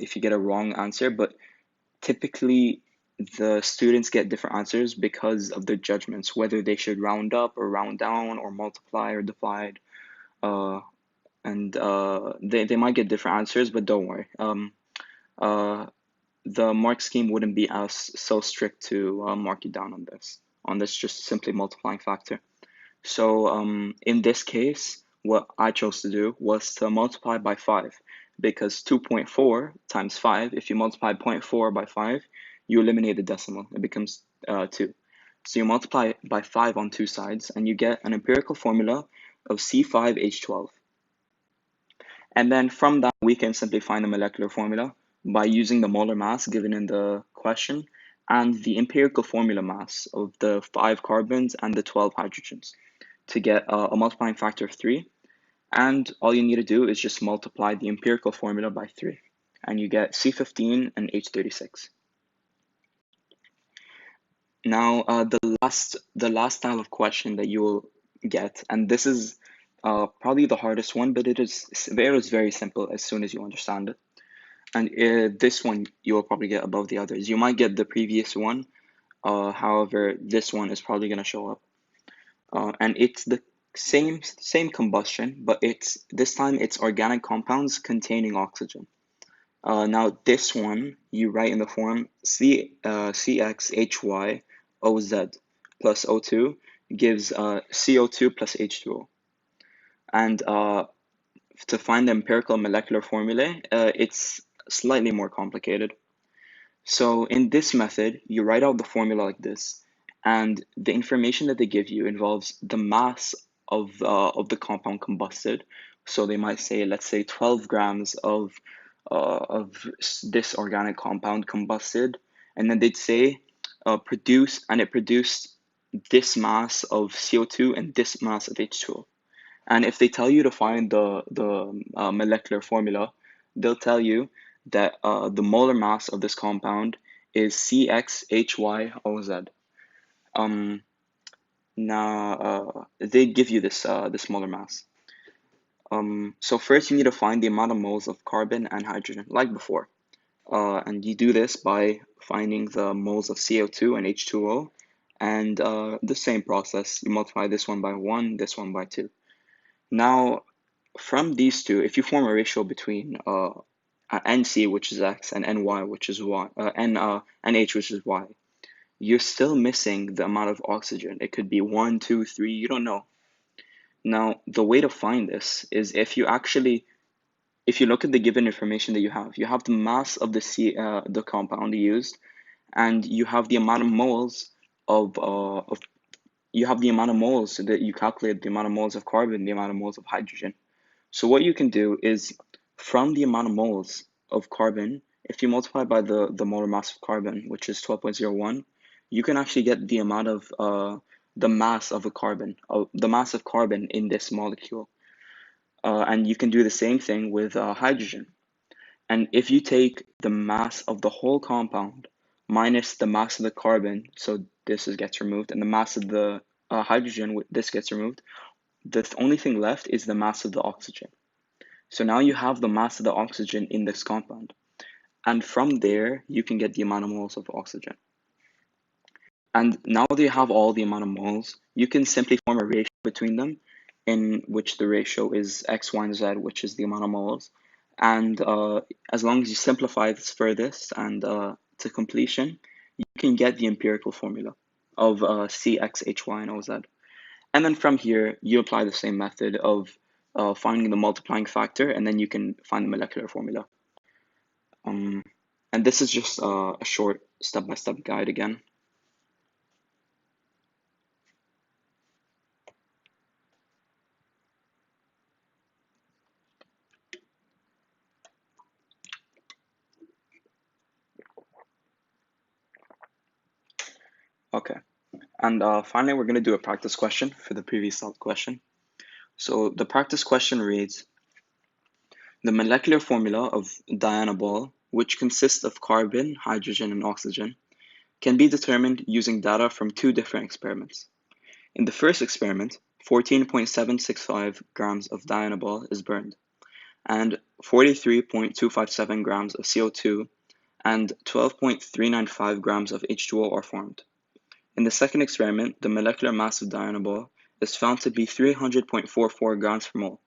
if you get a wrong answer, but typically the students get different answers because of their judgments, whether they should round up or round down or multiply or divide. And they might get different answers, but don't worry. The mark scheme wouldn't be as so strict to mark you down on this just simply multiplying factor. So in this case, what I chose to do was to multiply by 5, because 2.4 times 5, if you multiply 0.4 by 5, you eliminate the decimal. It becomes 2. So you multiply by 5 on two sides, and you get an empirical formula of C5H12. And then from that, we can simply find the molecular formula by using the molar mass given in the question and the empirical formula mass of the 5 carbons and the 12 hydrogens to get a multiplying factor of 3. And all you need to do is just multiply the empirical formula by 3. And you get C15 and H36. Now, the last style of question that you will get, and this is probably the hardest one, but it is very simple as soon as you understand it. And this one you will probably get above the others. You might get the previous one, however, this one is probably going to show up. And it's the same combustion, but this time it's organic compounds containing oxygen. Now this one you write in the form CXHYOZ plus O2 gives CO2 plus H2O. And to find the empirical molecular formulae, it's slightly more complicated. So in this method, you write out the formula like this, and the information that they give you involves the mass of the compound combusted. So they might say, let's say 12 grams of this organic compound combusted, and then they'd say it produced this mass of CO2 and this mass of H2O. And if they tell you to find the molecular formula, they'll tell you that the molar mass of this compound is CXHYOZ. Now they give you this molar mass. So first you need to find the amount of moles of carbon and hydrogen, like before. And you do this by finding the moles of CO2 and H2O, and the same process. You multiply this one by 1, this one by 2. Now, from these two, if you form a ratio between NC, which is X, and NY, which is Y, NH, which is Y, you're still missing the amount of oxygen. It could be 1, 2, 3, you don't know. Now, the way to find this is if you look at the given information that you have the mass of the compound used, and you have the amount of moles you have the amount of moles so that you calculate the amount of moles of carbon, the amount of moles of hydrogen. So what you can do is from the amount of moles of carbon, if you multiply by the molar mass of carbon, which is 12.01, you can actually get the amount of the mass of the mass of carbon in this molecule. And you can do the same thing with hydrogen. And if you take the mass of the whole compound minus the mass of the carbon, so this gets removed, and the mass of the hydrogen, this gets removed, the only thing left is the mass of the oxygen. So now you have the mass of the oxygen in this compound. And from there, you can get the amount of moles of oxygen. And now that you have all the amount of moles, you can simply form a ratio between them, in which the ratio is X, Y, and Z, which is the amount of moles. And as long as you simplify this furthest and to completion, you can get the empirical formula of C, X, H, Y, and OZ. And then from here, you apply the same method of finding the multiplying factor, and then you can find the molecular formula. And this is just a short step-by-step guide again. Okay, and finally, we're going to do a practice question for the previous solved question. So the practice question reads, the molecular formula of dianabol, which consists of carbon, hydrogen, and oxygen, can be determined using data from two different experiments. In the first experiment, 14.765 grams of dianabol is burned. and 43.257 grams of CO2 and 12.395 grams of H2O are formed. In the second experiment, the molecular mass of dianabol is found to be 300.44 grams per mole.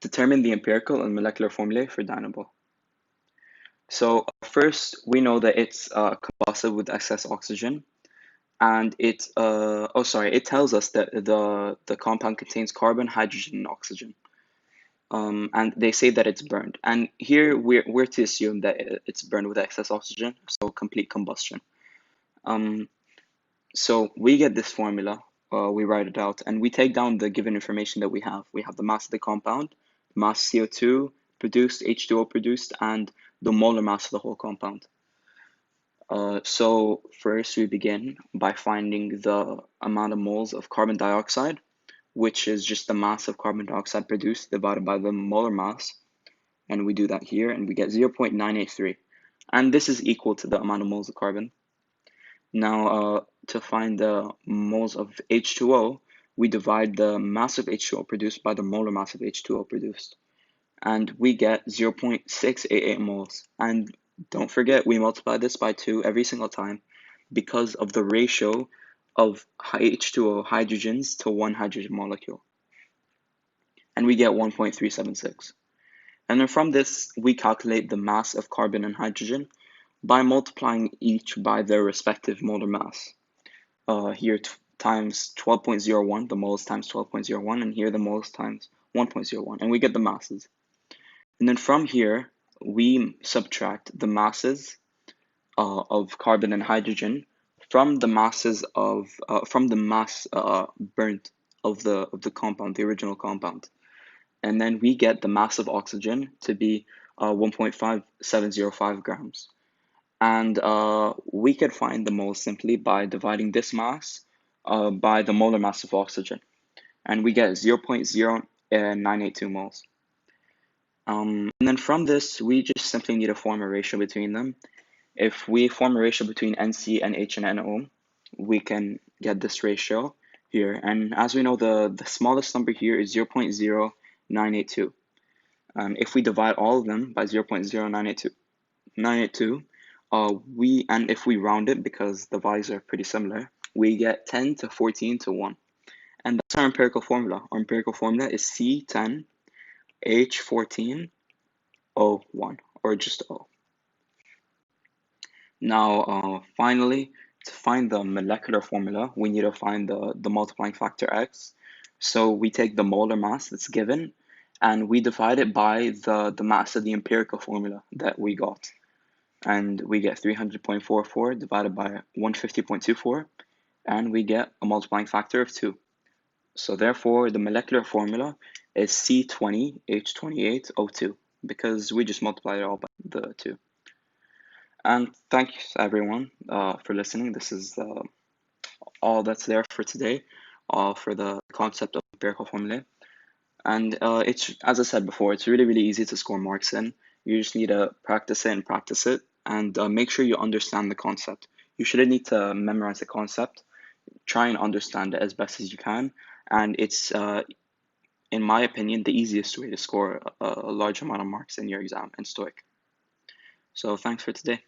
Determine the empirical and molecular formulae for dianabol. So first, we know that it's combustible with excess oxygen, and it tells us that the compound contains carbon, hydrogen, and oxygen. And they say that it's burned. And here we're to assume that it's burned with excess oxygen, so complete combustion. So we get this formula, we write it out, and we take down the given information that we have. We have the mass of the compound, mass CO2 produced, H2O produced, and the molar mass of the whole compound. So first we begin by finding the amount of moles of carbon dioxide, which is just the mass of carbon dioxide produced divided by the molar mass. And we do that here, and we get 0.983. And this is equal to the amount of moles of carbon. Now, to find the moles of H2O, we divide the mass of H2O produced by the molar mass of H2O produced. And we get 0.688 moles. And don't forget, we multiply this by 2 every single time because of the ratio of H2O hydrogens to one hydrogen molecule. And we get 1.376. And then from this, we calculate the mass of carbon and hydrogen by multiplying each by their respective molar mass. Here times 12.01, the moles times 12.01, and here the moles times 1.01, and we get the masses. And then from here, we subtract the masses of carbon and hydrogen from the masses of from the mass burnt of the compound, the original compound, and then we get the mass of oxygen to be 1.5705 grams. And we could find the moles simply by dividing this mass by the molar mass of oxygen, and we get 0.0982 moles. And then from this, we just simply need to form a ratio between them. If we form a ratio between NC and H and NO, we can get this ratio here. And as we know, the smallest number here is 0.0982. If we divide all of them by 0.0982, and if we round it because the values are pretty similar, we get 10 to 14 to 1. And that's our empirical formula. Our empirical formula is C10 H14 O1, or just O. Now, finally, to find the molecular formula, we need to find the multiplying factor X. So we take the molar mass that's given, and we divide it by the mass of the empirical formula that we got. And we get 300.44 divided by 150.24, and we get a multiplying factor of 2. So therefore, the molecular formula is C20H28O2, because we just multiplied it all by the 2. And thanks everyone for listening. This is all that's there for today, for the concept of empirical formulae. And it's, as I said before, it's really, really easy to score marks in. You just need to practice it, and make sure you understand the concept. You shouldn't need to memorize the concept. Try and understand it as best as you can. And it's, in my opinion, the easiest way to score a large amount of marks in your exam in TOEIC. So thanks for today.